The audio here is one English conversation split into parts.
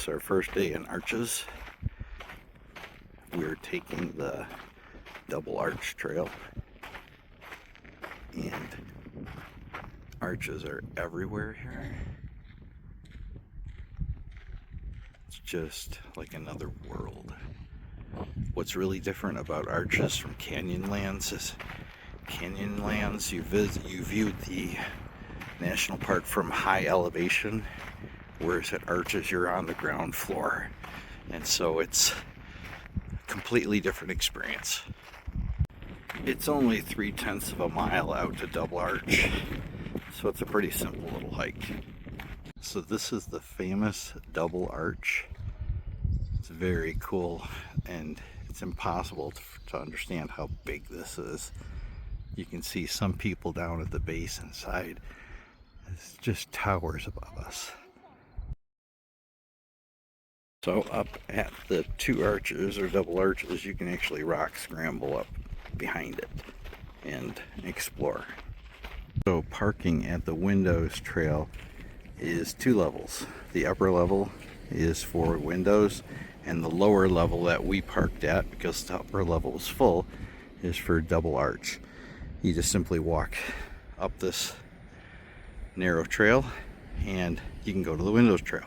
is our first day in Arches. We're taking the Double Arch Trail, and arches are everywhere here. It's just like another world. What's really different about Arches from Canyonlands is Canyonlands, you viewed the national park from high elevation, whereas at Arches you're on the ground floor, and so it's a completely different experience. It's only 3/10 of a mile out to Double Arch, so it's a pretty simple little hike. So this is the famous Double Arch. It's very cool, and it's impossible to understand how big this is. You can see some people down at the base inside. It just towers above us. So up at the two arches, or double arches, you can actually rock scramble up behind it and explore. So parking at the Windows Trail is two levels. The upper level is for windows, and the lower level that we parked at, because the upper level was full, is for Double Arch. You just simply walk up this narrow trail and you can go to the Windows Trail.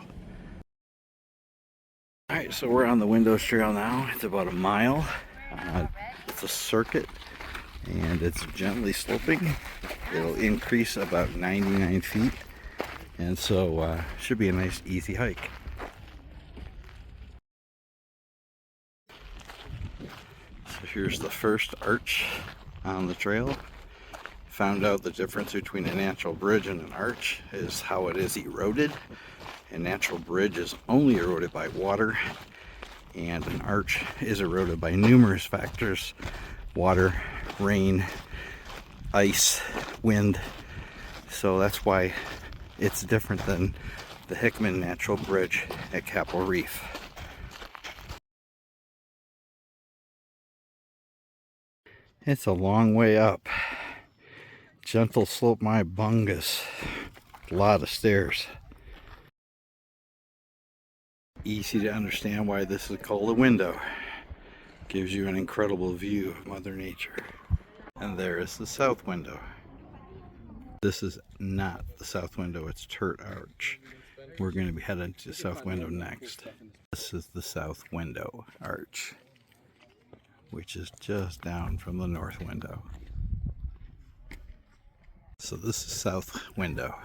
Alright, so we're on the Windows Trail now. It's about a mile. It's a circuit and it's gently sloping. It'll increase about 99 feet, and so should be a nice easy hike. So here's the first arch on the trail. Found out the difference between a natural bridge and an arch is how it is eroded. A natural bridge is only eroded by water, and an arch is eroded by numerous factors: water, rain, ice, wind. So that's why it's different than the Hickman Natural Bridge at Capitol Reef. It's a long way up. Gentle slope my bungus. A lot of stairs. Easy to understand why this is called a window. Gives you an incredible view of Mother Nature. And there is the south window. This is not the south window, it's Turret Arch. We're going to be heading to the south window next. This is the south window arch, which is just down from the north window. So this is south window.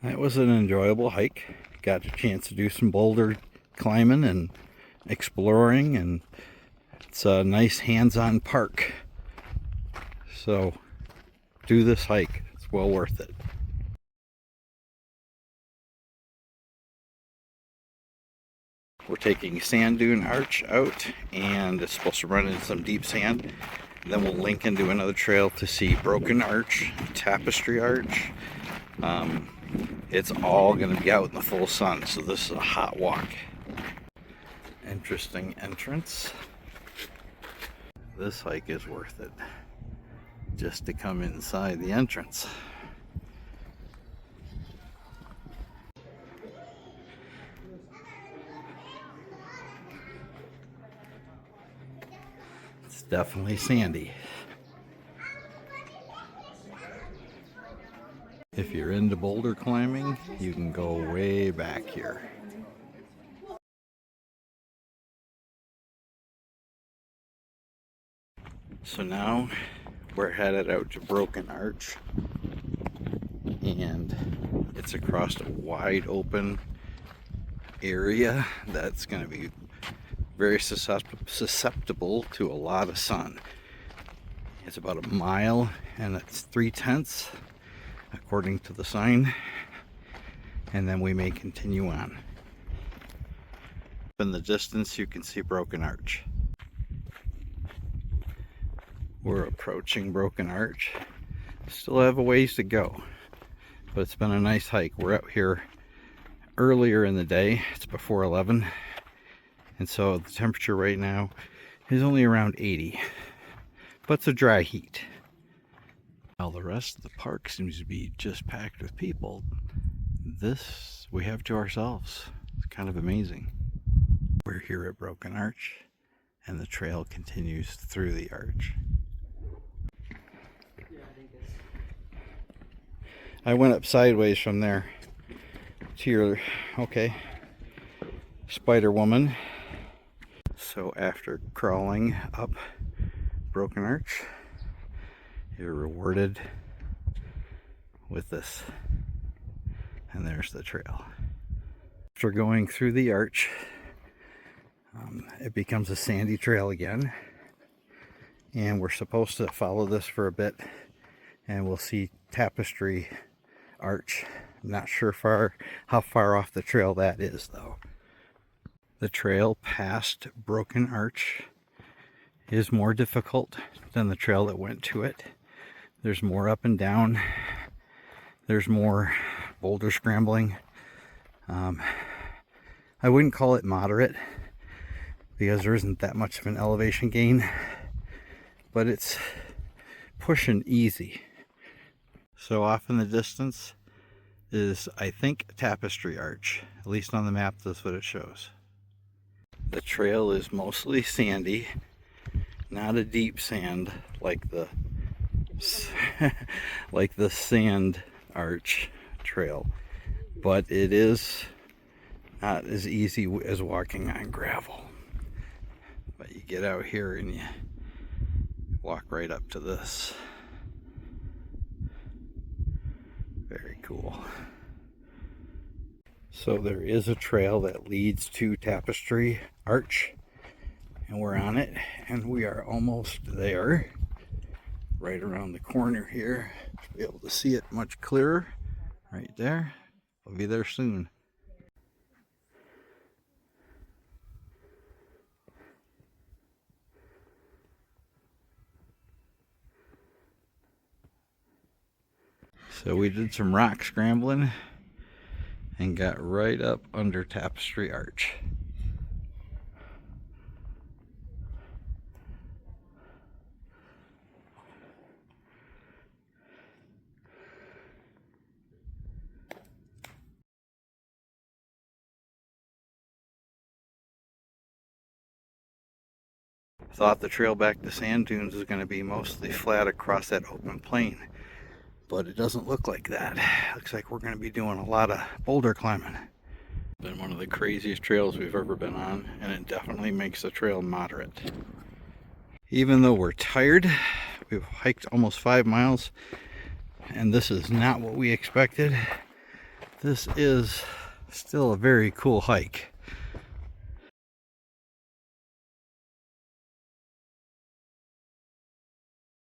That was an enjoyable hike. Got a chance to do some boulder climbing and exploring, and it's a nice hands-on park. So do this hike, it's well worth it. We're taking Sand Dune Arch out, and it's supposed to run in some deep sand. Then we'll link into another trail to see Broken Arch, Tapestry Arch. It's all going to be out in the full sun, so this is a hot walk. Interesting entrance. This hike is worth it, just to come inside the entrance. It's definitely sandy. If you're into boulder climbing, you can go way back here. So now we're headed out to Broken Arch, and it's across a wide open area that's going to be very susceptible to a lot of sun. It's about a mile, and it's 3/10 according to the sign, and then we may continue on. In the distance you can see Broken Arch. We're approaching Broken Arch. Still have a ways to go, but it's been a nice hike. We're out here earlier in the day. It's before 11, and so the temperature right now is only around 80, but it's a dry heat. While the rest of the park seems to be just packed with people, this we have to ourselves. It's kind of amazing. We're here at Broken Arch, and the trail continues through the arch. I went up sideways from there to your, okay, Spider Woman. So after crawling up Broken Arch, you're rewarded with this. And there's the trail. After going through the arch, it becomes a sandy trail again. And we're supposed to follow this for a bit, and we'll see Tapestry Arch. I'm not sure how far off the trail that is, though. The trail past Broken Arch is more difficult than the trail that went to it. There's more up and down. There's more boulder scrambling. I wouldn't call it moderate because there isn't that much of an elevation gain, but it's pushing easy. So off in the distance is, I think, Tapestry Arch. At least on the map, that's what it shows. The trail is mostly sandy, not a deep sand like the like the Sand Arch trail, but it is not as easy as walking on gravel. But you get out here and you walk right up to this. Very cool. So there is a trail that leads to Tapestry Arch, and we're on it, and we are almost there. Right around the corner here. Be able to see it much clearer. Right there. We'll be there soon. So we did some rock scrambling and got right up under Tapestry Arch. Thought the trail back to Sand Dunes was going to be mostly flat across that open plain, but it doesn't look like that. Looks like we're going to be doing a lot of boulder climbing. It's been one of the craziest trails we've ever been on, and it definitely makes the trail moderate. Even though we're tired, we've hiked almost 5 miles, and this is not what we expected. This is still a very cool hike.